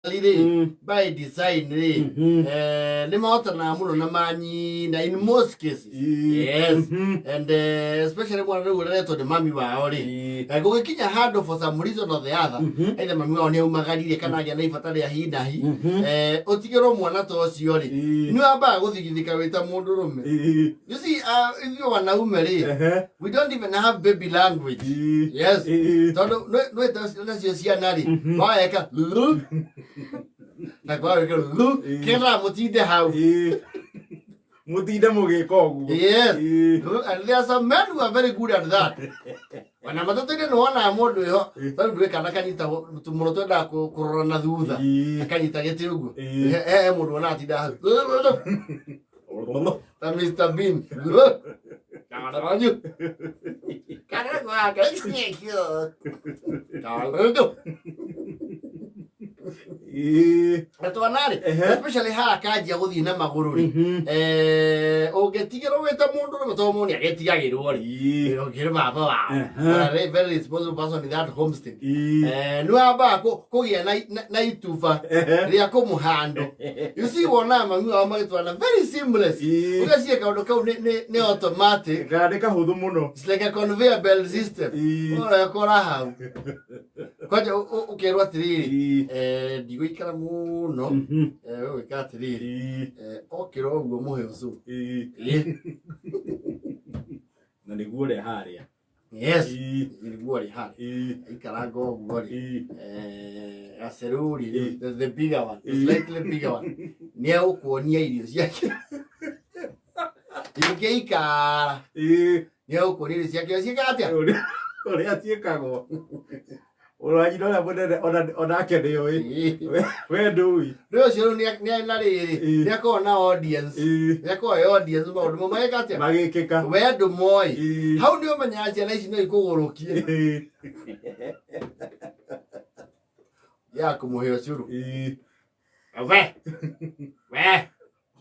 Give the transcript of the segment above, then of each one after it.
by design ni mahotana muno na manyina in most cases. Yes. And especially when we relate to the mami wao go kinya handle for some reason or the other either mami wao ni umagarire kana ya na ifatari ya hi na hi otigero mwana to ocio ni amba guthigithika wita mundurume. You see if you wanaume we don't even have baby language. Yes. Tondo no etacio cianari waeka na kwa kera mutinde hau mutinde mugikogu. Yes. And there are some men who are very good at that. Wana matotene no wana mundu yo ndu kana kanyita tumuno twenda kurora na thutha akanyita getirugo mundu wana atinda hau ta Mr Bean kana ranyu kana kwa kaisikio kana Atwanari, especially kaji guthi na maguru ogetigero weta mundu to muni agetigagirwo ogire baba wa very responsible person in that homestead no aba kugia na itufa ria kumuhando. You see wona mami wa magitwana very seamless ugacie kaundu kau ni automatic gadeka huthu muno. It's like a conveyor belt system kora hau kwaje ukirwa tiriri ndiguikara muno wika tiriri okiro uguo muhe ucu na niguo re haria. Yes, niguo re haria ikaranga uguo aceruri the bigger one, the slightly bigger one ni ukuonia irio ciake ikara ni ukuonia irio ciake ciakatia uri atiekagwo urajino na bonde ona kende yo we ndui ndo cio ni na riri ni akona audience ni akona audience maundu momaika atia magikika we ndu moi hau ndio manyacia na ici no ikugurukie ya kumuhe ucuru we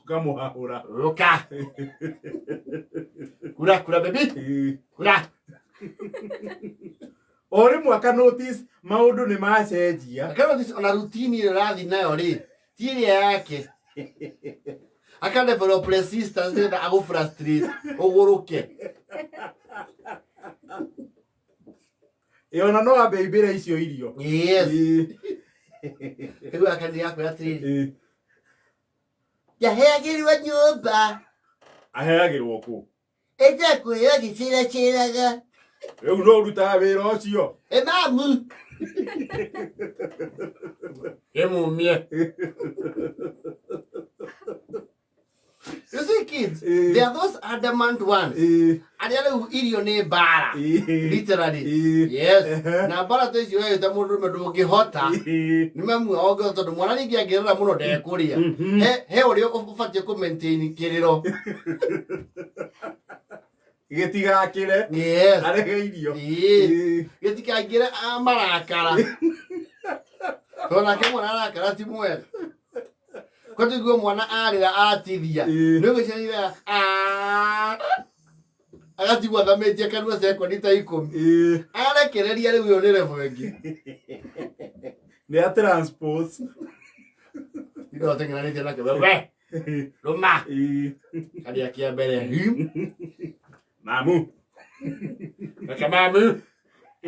ukamuhahura ruka kura baby kura ori mwaka notice maundu ni macenjia kana notice ona routine ile rathi nayo tiri yake aka develop resistance ndio ago frustrate uguruke ona no abeibira icio irio. Yes. Ego akandi yako ya tiri ya heagirwa nyumba aheagirwo ku ete kuyo gicira eu no ruta wira ucio mamu mumie. You see kids, they are those adamant ones. And they are irio ne bara. Literally. Yes. Na bara to icio eta mundu medugi hota. Ni mamu ogo to mwana ni giagirira muno de kuria. He uri ufatie ku maintain kiriro. Getigakire. Yes. Arege irio. Getigakire amarakara. Tona kemwana arakara ti mwega. Kwati guo mwana arira atithia nigo cenira agati gwa thametia kanua sekondi ta 10 arekereria riu yo ni level ingi ni a transpose ndo tengena ni tena we roma kadi akia mbere mamu kaka mamu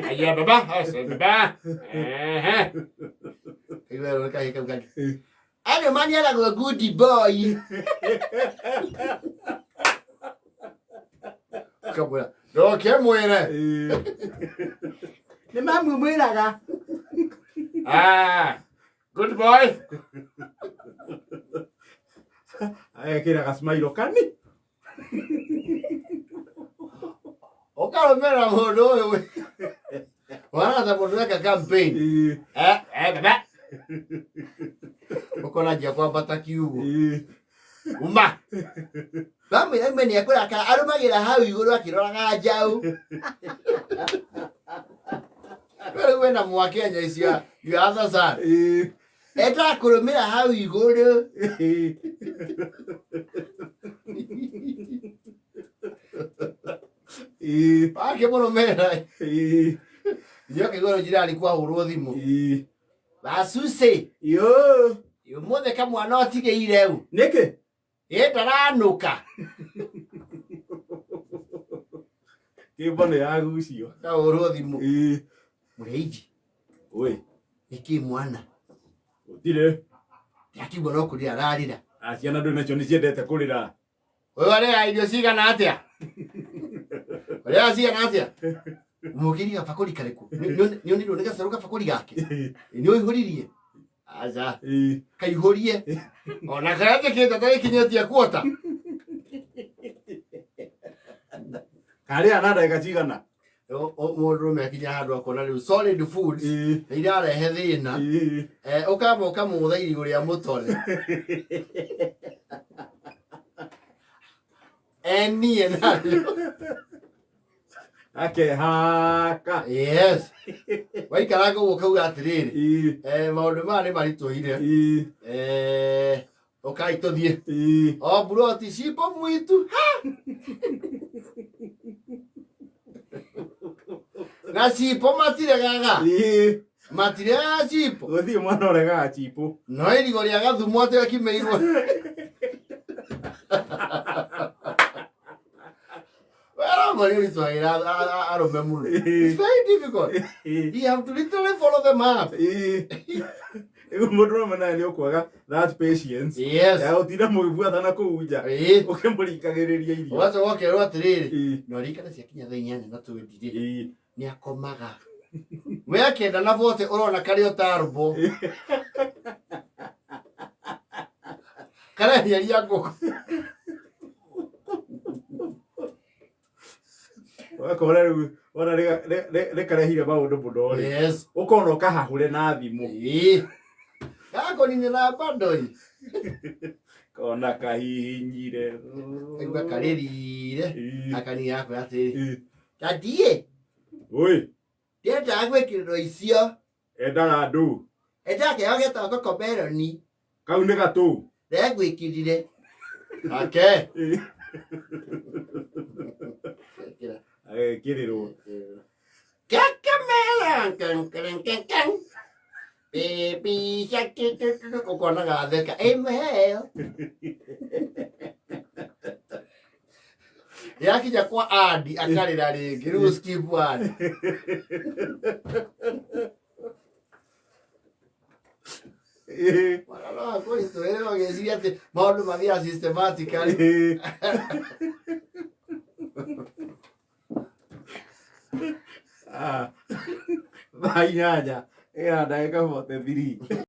aya baba asa baba iwe ro kai kai Ano man yala go good boy. Kabula. Do ke muere. Ni mamu muiraga. Good boy. Ay kira kasmairo kani. Okalo mera modo we. Wana ta modo ka campaign. Baba. Ukona jia kwa bataki ugo uma bamwe ni akora ka arumagira hau iguru akiroraga njau wewe na mwakenya isia you other side eta kurumira hau iguru ake mono mera yo ke goro jira alikuwa hurwo thimu Basuce. Yo. Umuthi kamwana atigiirwo u. Niki? Ndaranuka. Kibone yagucio. Ta urothimu. Mureithi. Oi. Niki mwana. Utire. Yakibona no kurira ararira. Ciana ndu nacio ni ciendete kurira. Oyo arĩa irio cigana atĩa? Arĩa cigana atĩa? Mũkĩri gabakũri karĩkũ? Nĩonirwo nĩ gacerũ gabakũri gake. Nĩũihũririe? Aca. Kaihũrie. Ona karĩa njĩkĩte tarĩkinyĩtie kuota. Karĩa na ndagĩka cigana? Mũndũrũme akinya handũ akona rĩu solid foods nĩirarehe thĩna. Ũkamba ũkamũgũtha irigũ rĩa mũtore. Niĩ narĩo. Akehaka. Yes. Waikaranga ũguo kauga atĩrĩrĩ. Maũndũ maya nĩ maritũhire. Ũkai tũthiĩ. O buroti cipo mwitu. Na cipo matiregaga. Matiregaga cipo. Gũthiĩ mwana ũregaga cipo. No irigũ rĩa gathumo atĩ akĩmeirwo. It's very difficult. You have to literally follow the map. Mũndũrũme naye nĩ ũkwaga that patience. Yes. Ya ũtira mũgĩbuatana kũu nja. Ũkĩmũrikagĩrĩria irio. Wacoka ũkerwo atĩrĩrĩ. No ririkana ciakinya thaa 8 na 20 nĩ akomaga. We akenda na vote ũrona karĩ ũtarbo. Kareheria ngũkũ. Wakora rĩu ona rĩkarehire maũndũ mũno rĩ. Yes. Ũkona ũkahahũre na thimũ. Gakonine na bandoi. Kona kahihinyire. Kaigua karĩrire. Akani yako atĩrĩ. Tatiĩ. Oi. Ndiendaga gwĩkĩrĩrwo icio. Endaga ndũ. Endaga kĩheo gĩtagwo kokomeroni. Kau nĩ gatũ. Ndegwĩkĩrire. Ake. Agĩkĩrĩrwo. Kakamelon. Baby shark. Ũkona gatheka. Ĩmeheo. Yakinya kwa Adi akarĩra rĩngĩ. Rĩu skip one. Mwana no akũritũhĩre magĩciria atĩ maũndũ mathiaga systematically. Thaa 8 ĩra ndagĩka 43.